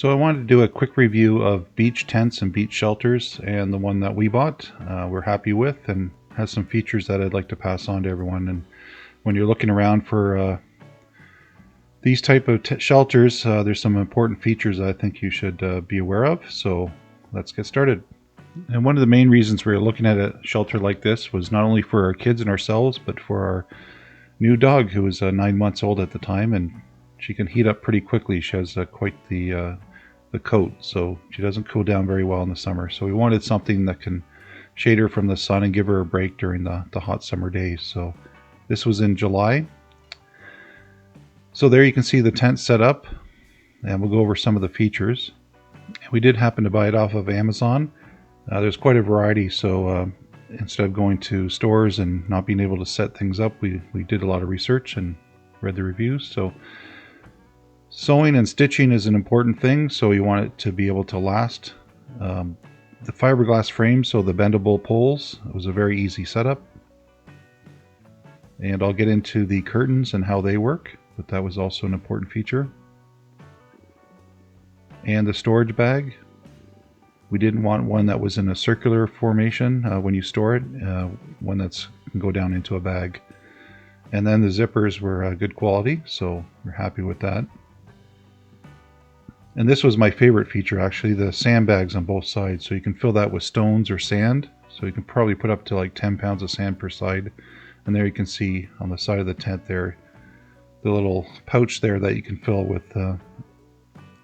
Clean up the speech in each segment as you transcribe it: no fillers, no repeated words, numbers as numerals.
So I wanted to do a quick review of beach tents and beach shelters, and the one that we bought we're happy with and has some features that I'd like to pass on to everyone. And when you're looking around for these type of shelters, there's some important features I think you should be aware of. So let's get started. And one of the main reasons we were looking at a shelter like this was not only for our kids and ourselves, but for our new dog who was 9 months old at the time, and she can heat up pretty quickly. She has quite the coat, so she doesn't cool down very well in the summer. So we wanted something that can shade her from the sun and give her a break during the hot summer days. So this was in July. So there you can see the tent set up, and we'll go over some of the features. We did happen to buy it off of Amazon. There's quite a variety, so instead of going to stores and not being able to set things up, we did a lot of research and read the reviews. So sewing and stitching is an important thing, so you want it to be able to last. The fiberglass frame, so the bendable poles, it was a very easy setup. And I'll get into the curtains and how they work, but that was also an important feature. And the storage bag. We didn't want one that was in a circular formation when you store it, one that can go down into a bag. And then the zippers were good quality, so we're happy with that. And this was my favorite feature, actually, the sandbags on both sides. So you can fill that with stones or sand. So you can probably put up to like 10 pounds of sand per side. And there you can see on the side of the tent there, the little pouch there that you can fill with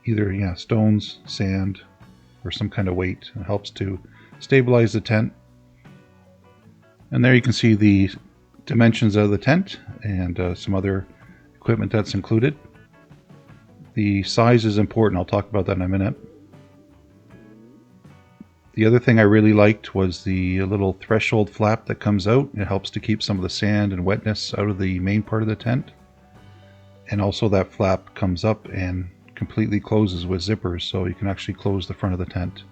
either stones, sand, or some kind of weight. It helps to stabilize the tent. And there you can see the dimensions of the tent and some other equipment that's included. The size is important. I'll talk about that in a minute. The other thing I really liked was the little threshold flap that comes out. It helps to keep some of the sand and wetness out of the main part of the tent. And also that flap comes up and completely closes with zippers, so you can actually close the front of the tent.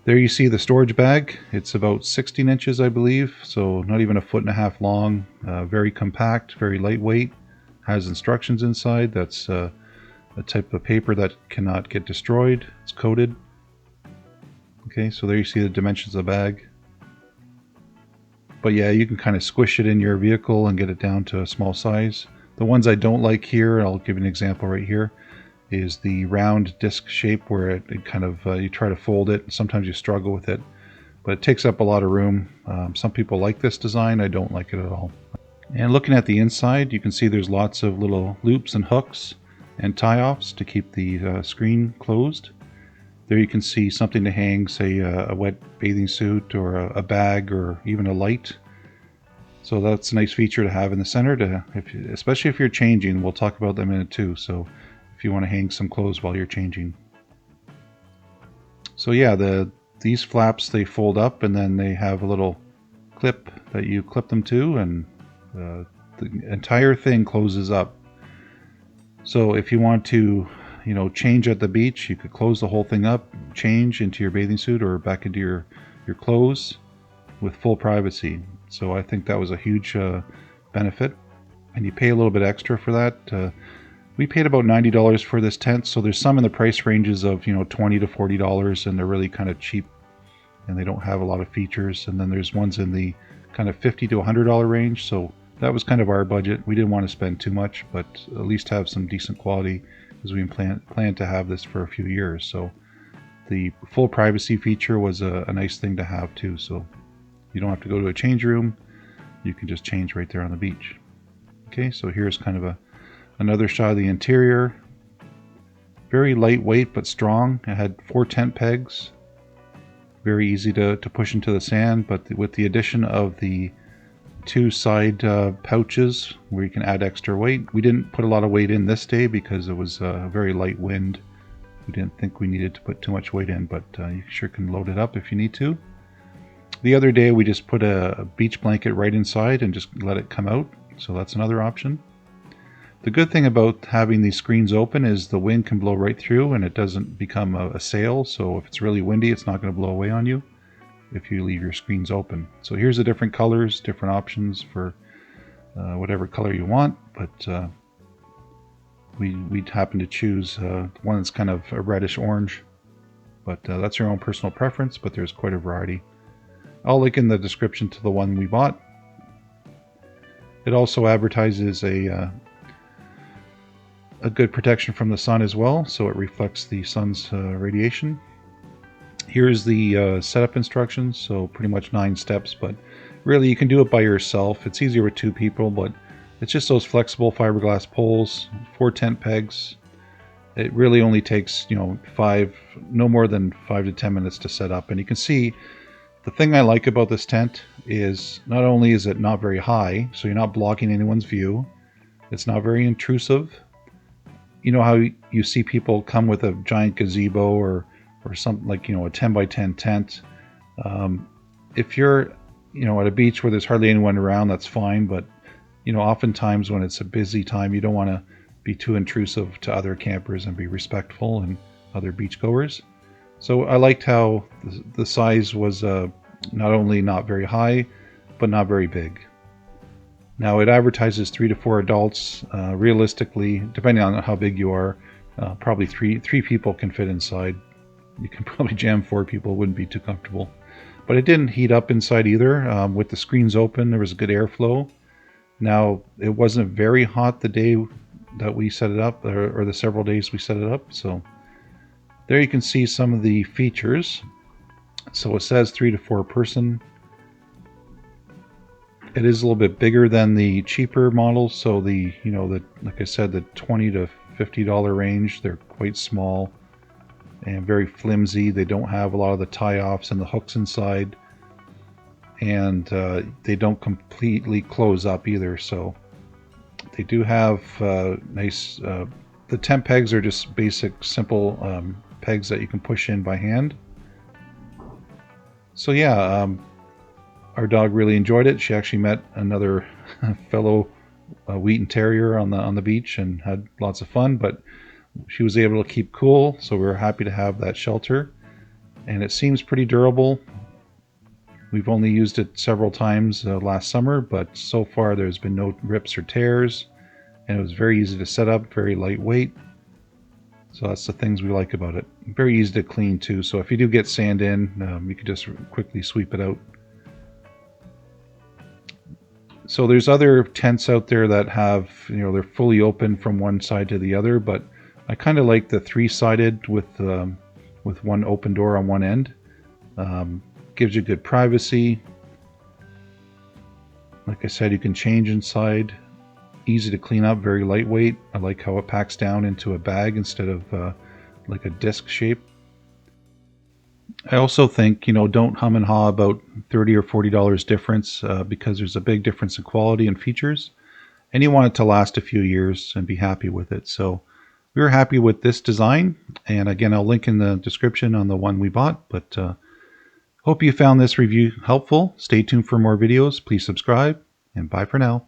There you see the storage bag. It's about 16 inches, I believe, so not even 1.5 feet long. Very compact, very lightweight. Has instructions inside. That's a type of paper that cannot get destroyed. It's coated. Okay, so there you see the dimensions of the bag. But yeah, you can kind of squish it in your vehicle and get it down to a small size. The ones I don't like here, I'll give you an example right here, is the round disc shape where it kind of, you try to fold it, and sometimes you struggle with it, but it takes up a lot of room. Some people like this design, I don't like it at all. And looking at the inside, you can see there's lots of little loops and hooks and tie-offs to keep the screen closed. There you can see something to hang, say a wet bathing suit or a bag or even a light. So that's a nice feature to have in the center, especially if you're changing. We'll talk about that in a minute too. So if you want to hang some clothes while you're changing. So yeah, these flaps, they fold up and then they have a little clip that you clip them to, and the entire thing closes up. So if you want to, change at the beach, you could close the whole thing up, change into your bathing suit or back into your clothes with full privacy. So I think that was a huge benefit, and you pay a little bit extra for that. We paid about $90 for this tent, so there's some in the price ranges of $20 to $40, and they're really kind of cheap, and they don't have a lot of features. And then there's ones in the kind of $50 to $100 range. So that was kind of our budget. We didn't want to spend too much, but at least have some decent quality, because we plan to have this for a few years. So the full privacy feature was a nice thing to have too. So you don't have to go to a change room. You can just change right there on the beach. Okay, so here's kind of another shot of the interior. Very lightweight but strong. It had 4 tent pegs. Very easy to push into the sand, but with the addition of the 2 side pouches where you can add extra weight. We didn't put a lot of weight in this day because it was a very light wind. We didn't think we needed to put too much weight in, but you sure can load it up if you need to. The other day we just put a beach blanket right inside and just let it come out, so that's another option. The good thing about having these screens open is the wind can blow right through and it doesn't become a sail, so if it's really windy it's not going to blow away on you if you leave your screens open. So here's the different colors, different options for whatever color you want, but we happened to choose one that's kind of a reddish orange, but that's your own personal preference, but there's quite a variety. I'll link in the description to the one we bought. It also advertises a good protection from the sun as well, so it reflects the sun's radiation. Here's the setup instructions, so pretty much 9 steps, but really you can do it by yourself. It's easier with 2 people, but it's just those flexible fiberglass poles, 4 tent pegs. It really only takes, no more than 5 to 10 minutes to set up. And you can see the thing I like about this tent is not only is it not very high, so you're not blocking anyone's view, it's not very intrusive. You know how you see people come with a giant gazebo or something like, a 10 by 10 tent. If you're, at a beach where there's hardly anyone around, that's fine. But, oftentimes when it's a busy time, you don't want to be too intrusive to other campers and be respectful and other beachgoers. So I liked how the size was not only not very high, but not very big. Now it advertises 3 to 4 adults. Realistically, depending on how big you are, probably three people can fit inside. You can probably jam 4 people, wouldn't be too comfortable. But it didn't heat up inside either. With the screens open, there was good airflow. Now, it wasn't very hot the day that we set it up, or the several days we set it up. So there you can see some of the features. So it says 3 to 4 person. It is a little bit bigger than the cheaper models. So like I said, the $20 to $50 range, they're quite small and very flimsy. They don't have a lot of the tie-offs and the hooks inside, and they don't completely close up either. So they do have nice. The tent pegs are just basic, simple pegs that you can push in by hand. So yeah, our dog really enjoyed it. She actually met another fellow Wheaten Terrier on the beach and had lots of fun. But she was able to keep cool, so we were happy to have that shelter. And it seems pretty durable. We've only used it several times last summer, but so far there's been no rips or tears. And it was very easy to set up, very lightweight. So that's the things we like about it. Very easy to clean too, so if you do get sand in, you can just quickly sweep it out. So there's other tents out there that have, they're fully open from one side to the other, but I kind of like the 3-sided with one open door on one end. Gives you good privacy. Like I said, you can change inside. Easy to clean up, very lightweight. I like how it packs down into a bag instead of like a disc shape. I also think, don't hum and haw about $30 or $40 difference because there's a big difference in quality and features. And you want it to last a few years and be happy with it. So we were happy with this design. And again, I'll link in the description on the one we bought. But hope you found this review helpful. Stay tuned for more videos. Please subscribe, and bye for now.